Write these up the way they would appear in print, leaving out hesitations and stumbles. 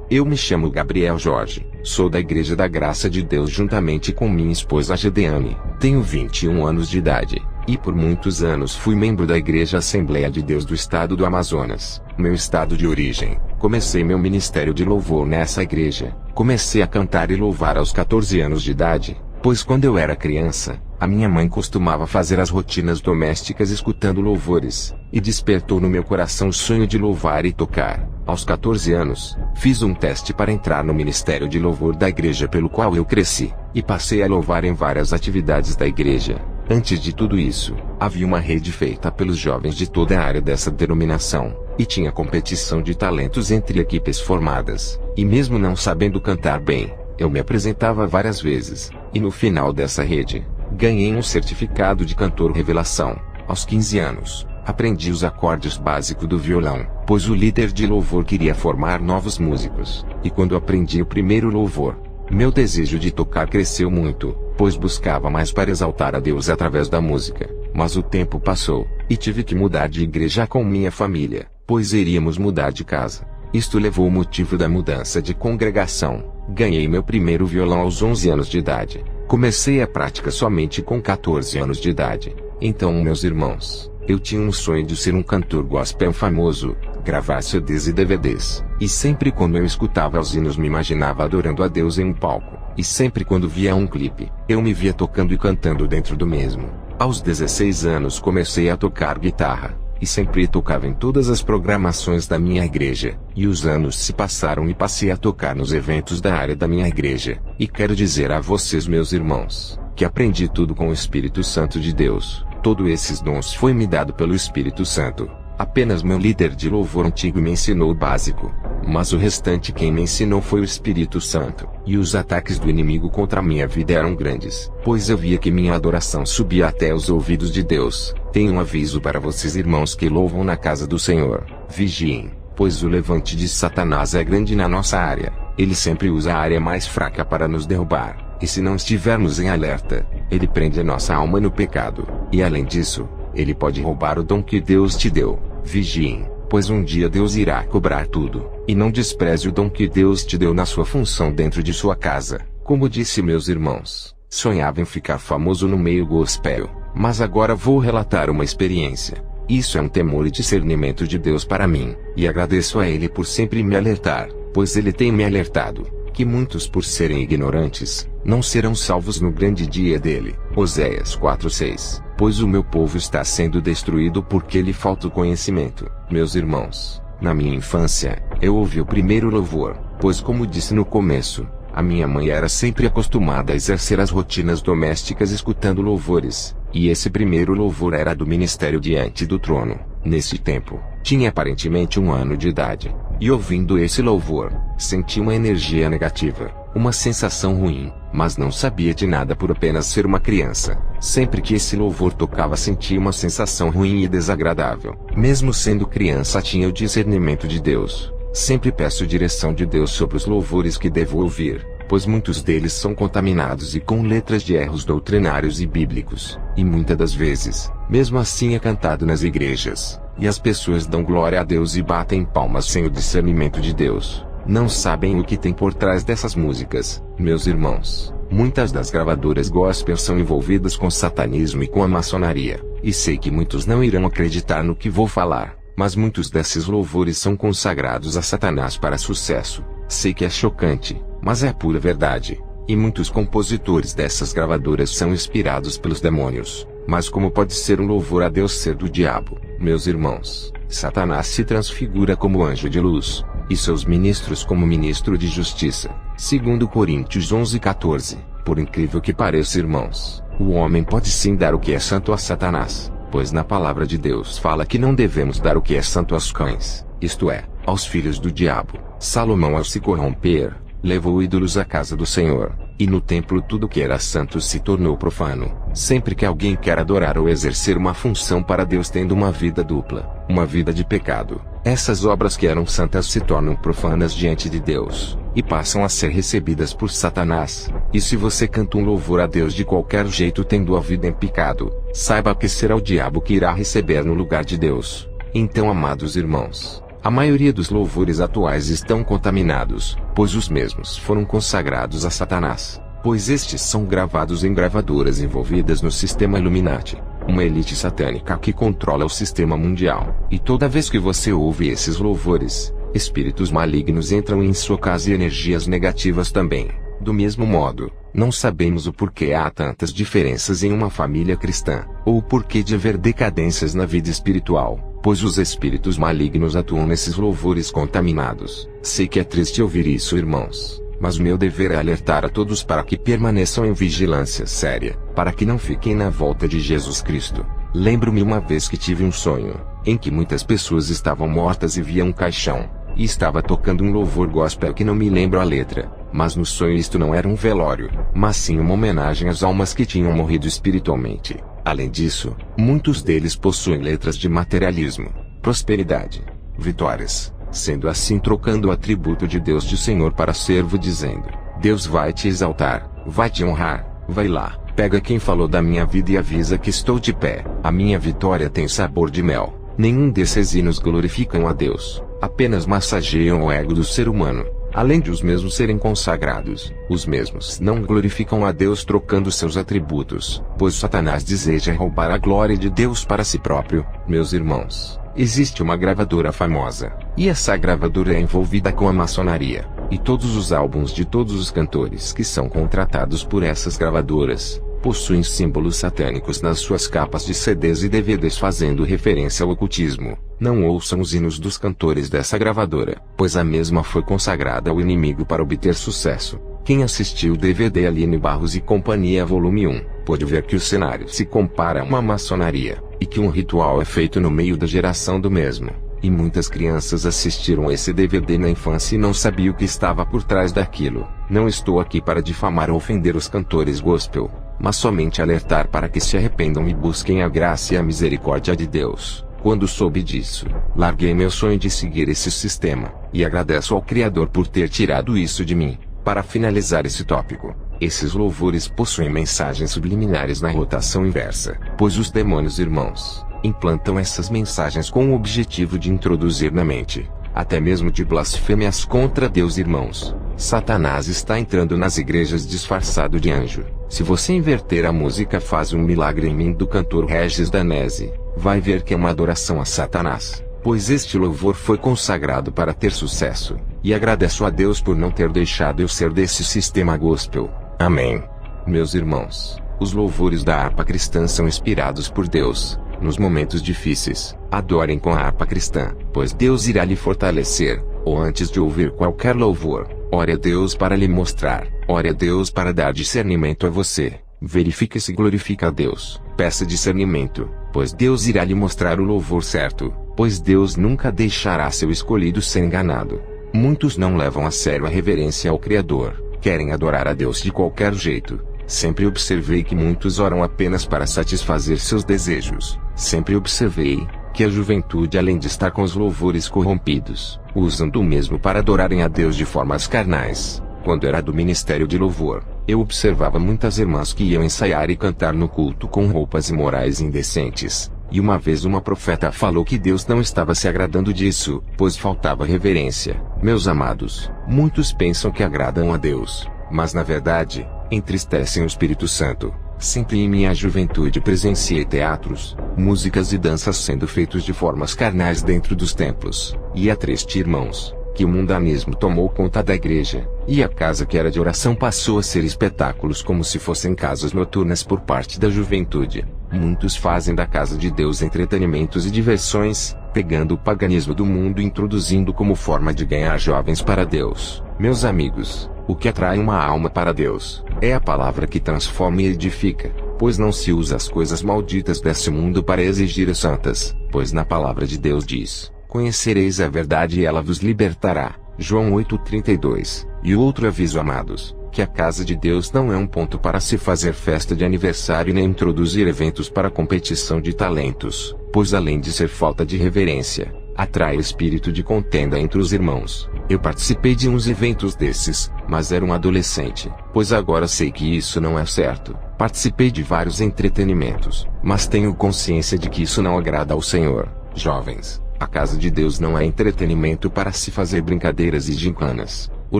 Eu me chamo Gabriel Jorge, sou da Igreja da Graça de Deus juntamente com minha esposa Gedeane, tenho 21 anos de idade, e por muitos anos fui membro da Igreja Assembleia de Deus do estado do Amazonas, meu estado de origem. Comecei meu ministério de louvor nessa igreja, comecei a cantar e louvar aos 14 anos de idade, pois quando eu era criança, a minha mãe costumava fazer as rotinas domésticas escutando louvores, e despertou no meu coração o sonho de louvar e tocar. Aos 14 anos, fiz um teste para entrar no ministério de louvor da igreja pelo qual eu cresci, e passei a louvar em várias atividades da igreja. Antes de tudo isso, havia uma rede feita pelos jovens de toda a área dessa denominação, e tinha competição de talentos entre equipes formadas, e mesmo não sabendo cantar bem, eu me apresentava várias vezes, e no final dessa rede, ganhei um certificado de cantor revelação. Aos 15 anos, aprendi os acordes básicos do violão, pois o líder de louvor queria formar novos músicos, e quando aprendi o primeiro louvor, meu desejo de tocar cresceu muito, pois buscava mais para exaltar a Deus através da música. Mas o tempo passou, e tive que mudar de igreja com minha família, pois iríamos mudar de casa. Isto levou o motivo da mudança de congregação. Ganhei meu primeiro violão aos 11 anos de idade. Comecei a prática somente com 14 anos de idade. Então, meus irmãos, eu tinha um sonho de ser um cantor gospel famoso, gravar CDs e DVDs. E sempre quando eu escutava os hinos me imaginava adorando a Deus em um palco. E sempre quando via um clipe, eu me via tocando e cantando dentro do mesmo. Aos 16 anos comecei a tocar guitarra, e sempre tocava em todas as programações da minha igreja, e os anos se passaram e passei a tocar nos eventos da área da minha igreja, e quero dizer a vocês, meus irmãos, que aprendi tudo com o Espírito Santo de Deus. Todos esses dons foi me dado pelo Espírito Santo. Apenas meu líder de louvor antigo me ensinou o básico, mas o restante quem me ensinou foi o Espírito Santo. E os ataques do inimigo contra minha vida eram grandes, pois eu via que minha adoração subia até os ouvidos de Deus. Tenho um aviso para vocês, irmãos que louvam na casa do Senhor: vigiem, pois o levante de Satanás é grande na nossa área. Ele sempre usa a área mais fraca para nos derrubar, e se não estivermos em alerta, ele prende a nossa alma no pecado, e além disso, ele pode roubar o dom que Deus te deu. Vigiem, pois um dia Deus irá cobrar tudo, e não despreze o dom que Deus te deu na sua função dentro de sua casa. Como disse, meus irmãos, sonhava em ficar famoso no meio gospel, mas agora vou relatar uma experiência. Isso é um temor e discernimento de Deus para mim, e agradeço a Ele por sempre me alertar, pois Ele tem me alertado, que muitos por serem ignorantes, não serão salvos no grande dia dele. Oséias 4:6. Pois o meu povo está sendo destruído porque lhe falta o conhecimento. Meus irmãos, na minha infância, eu ouvi o primeiro louvor, pois como disse no começo, a minha mãe era sempre acostumada a exercer as rotinas domésticas escutando louvores, e esse primeiro louvor era do ministério diante do trono. Nesse tempo, tinha aparentemente 1 ano de idade, e ouvindo esse louvor, senti uma energia negativa, uma sensação ruim, mas não sabia de nada por apenas ser uma criança. Sempre que esse louvor tocava sentia uma sensação ruim e desagradável. Mesmo sendo criança tinha o discernimento de Deus. Sempre peço direção de Deus sobre os louvores que devo ouvir, pois muitos deles são contaminados e com letras de erros doutrinários e bíblicos, e muitas das vezes, mesmo assim é cantado nas igrejas, e as pessoas dão glória a Deus e batem palmas sem o discernimento de Deus. Não sabem o que tem por trás dessas músicas, meus irmãos. Muitas das gravadoras gospel são envolvidas com satanismo e com a maçonaria, e sei que muitos não irão acreditar no que vou falar, mas muitos desses louvores são consagrados a Satanás para sucesso. Sei que é chocante, mas é pura verdade, e muitos compositores dessas gravadoras são inspirados pelos demônios. Mas como pode ser um louvor a Deus ser do diabo? Meus irmãos, Satanás se transfigura como anjo de luz, e seus ministros como ministro de justiça. Segundo Coríntios 11:14. Por incrível que pareça, irmãos, o homem pode sim dar o que é santo a Satanás, pois na palavra de Deus fala que não devemos dar o que é santo aos cães, isto é, aos filhos do diabo. Salomão, ao se corromper, levou ídolos à casa do Senhor, e no templo tudo que era santo se tornou profano. Sempre que alguém quer adorar ou exercer uma função para Deus tendo uma vida dupla, uma vida de pecado, essas obras que eram santas se tornam profanas diante de Deus, e passam a ser recebidas por Satanás. E se você canta um louvor a Deus de qualquer jeito tendo a vida em pecado, saiba que será o diabo que irá receber no lugar de Deus. Então, amados irmãos, A maioria dos louvores atuais estão contaminados, pois os mesmos foram consagrados a Satanás, pois estes são gravados em gravadoras envolvidas no sistema Illuminati, uma elite satânica que controla o sistema mundial. E toda vez que você ouve esses louvores, espíritos malignos entram em sua casa e energias negativas também. Do mesmo modo, não sabemos o porquê há tantas diferenças em uma família cristã, ou o porquê de haver decadências na vida espiritual, pois os espíritos malignos atuam nesses louvores contaminados. Sei que é triste ouvir isso, irmãos, mas meu dever é alertar a todos para que permaneçam em vigilância séria, para que não fiquem na volta de Jesus Cristo. Lembro-me uma vez que tive um sonho, em que muitas pessoas estavam mortas e via um caixão, e estava tocando um louvor gospel que não me lembro a letra, mas no sonho isto não era um velório, mas sim uma homenagem às almas que tinham morrido espiritualmente. Além disso, muitos deles possuem letras de materialismo, prosperidade, vitórias, sendo assim trocando o atributo de Deus de Senhor para servo, dizendo: Deus vai te exaltar, vai te honrar, vai lá, pega quem falou da minha vida e avisa que estou de pé. A minha vitória tem sabor de mel. Nenhum desses hinos glorificam a Deus, apenas massageiam o ego do ser humano. Além de os mesmos serem consagrados, os mesmos não glorificam a Deus trocando seus atributos, pois Satanás deseja roubar a glória de Deus para si próprio. Meus irmãos, existe uma gravadora famosa, e essa gravadora é envolvida com a maçonaria, e todos os álbuns de todos os cantores que são contratados por essas gravadoras possuem símbolos satânicos nas suas capas de CDs e DVDs fazendo referência ao ocultismo. Não ouçam os hinos dos cantores dessa gravadora, pois a mesma foi consagrada ao inimigo para obter sucesso. Quem assistiu o DVD Aline Barros e Companhia Volume 1, pôde ver que o cenário se compara a uma maçonaria, e que um ritual é feito no meio da geração do mesmo. E muitas crianças assistiram esse DVD na infância e não sabiam o que estava por trás daquilo. Não estou aqui para difamar ou ofender os cantores gospel, mas somente alertar para que se arrependam e busquem a graça e a misericórdia de Deus. Quando soube disso, larguei meu sonho de seguir esse sistema, e agradeço ao Criador por ter tirado isso de mim. Para finalizar esse tópico, esses louvores possuem mensagens subliminares na rotação inversa, pois os demônios, irmãos, implantam essas mensagens com o objetivo de introduzir na mente, até mesmo de blasfêmias contra Deus, irmãos. Satanás está entrando nas igrejas disfarçado de anjo. Se você inverter a música Faz um Milagre em Mim do cantor Regis Danese, vai ver que é uma adoração a Satanás, pois este louvor foi consagrado para ter sucesso, e agradeço a Deus por não ter deixado eu ser desse sistema gospel. Amém. Meus irmãos, os louvores da harpa cristã são inspirados por Deus. Nos momentos difíceis, adorem com a harpa cristã, pois Deus irá lhe fortalecer. Ou antes de ouvir qualquer louvor, ore a Deus para lhe mostrar, ore a Deus para dar discernimento a você. Verifique se glorifica a Deus, peça discernimento, pois Deus irá lhe mostrar o louvor certo, pois Deus nunca deixará seu escolhido ser enganado. Muitos não levam a sério a reverência ao Criador, querem adorar a Deus de qualquer jeito. Sempre observei que muitos oram apenas para satisfazer seus desejos. Sempre observei que a juventude, além de estar com os louvores corrompidos, usam do mesmo para adorarem a Deus de formas carnais. Quando era do ministério de louvor, eu observava muitas irmãs que iam ensaiar e cantar no culto com roupas imorais e indecentes. E uma vez uma profeta falou que Deus não estava se agradando disso, pois faltava reverência. Meus amados, muitos pensam que agradam a Deus, mas na verdade, entristecem o Espírito Santo. Sempre em minha juventude presenciei teatros, músicas e danças sendo feitos de formas carnais dentro dos templos. E é triste, irmãos, que o mundanismo tomou conta da igreja, e a casa que era de oração passou a ser espetáculos como se fossem casas noturnas por parte da juventude. Muitos fazem da casa de Deus entretenimentos e diversões, pegando o paganismo do mundo e introduzindo como forma de ganhar jovens para Deus. Meus amigos, o que atrai uma alma para Deus é a palavra que transforma e edifica, pois não se usa as coisas malditas desse mundo para exigir as santas, pois na palavra de Deus diz: conhecereis a verdade e ela vos libertará. João 8:32. E outro aviso, amados, que a casa de Deus não é um ponto para se fazer festa de aniversário nem introduzir eventos para competição de talentos, pois além de ser falta de reverência, atrai espírito de contenda entre os irmãos. Eu participei de uns eventos desses, mas era um adolescente, pois agora sei que isso não é certo. Participei de vários entretenimentos, mas tenho consciência de que isso não agrada ao Senhor. Jovens, A casa de Deus não é entretenimento para se fazer brincadeiras e gincanas. O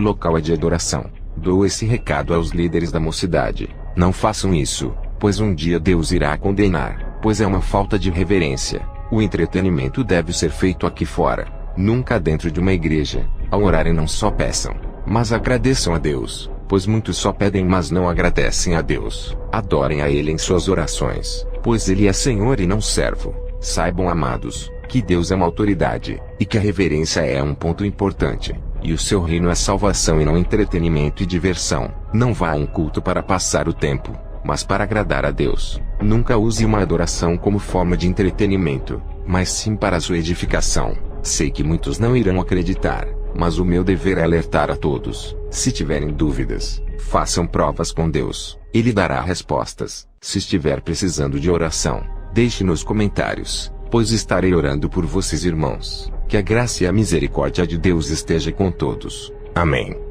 local é de adoração. Dou esse recado aos líderes da mocidade. Não façam isso, pois um dia Deus irá condenar, pois é uma falta de reverência. O entretenimento deve ser feito aqui fora, nunca dentro de uma igreja. Ao orarem não só peçam, mas agradeçam a Deus, pois muitos só pedem mas não agradecem a Deus. Adorem a Ele em suas orações, pois Ele é Senhor e não servo. Saibam, amados, que Deus é uma autoridade, e que a reverência é um ponto importante, e o seu reino é salvação e não entretenimento e diversão. Não vá a um culto para passar o tempo, mas para agradar a Deus. Nunca use uma adoração como forma de entretenimento, mas sim para a sua edificação. Sei que muitos não irão acreditar, mas o meu dever é alertar a todos. Se tiverem dúvidas, façam provas com Deus. Ele dará respostas. Se estiver precisando de oração, deixe nos comentários, pois estarei orando por vocês, irmãos. Que a graça e a misericórdia de Deus esteja com todos. Amém.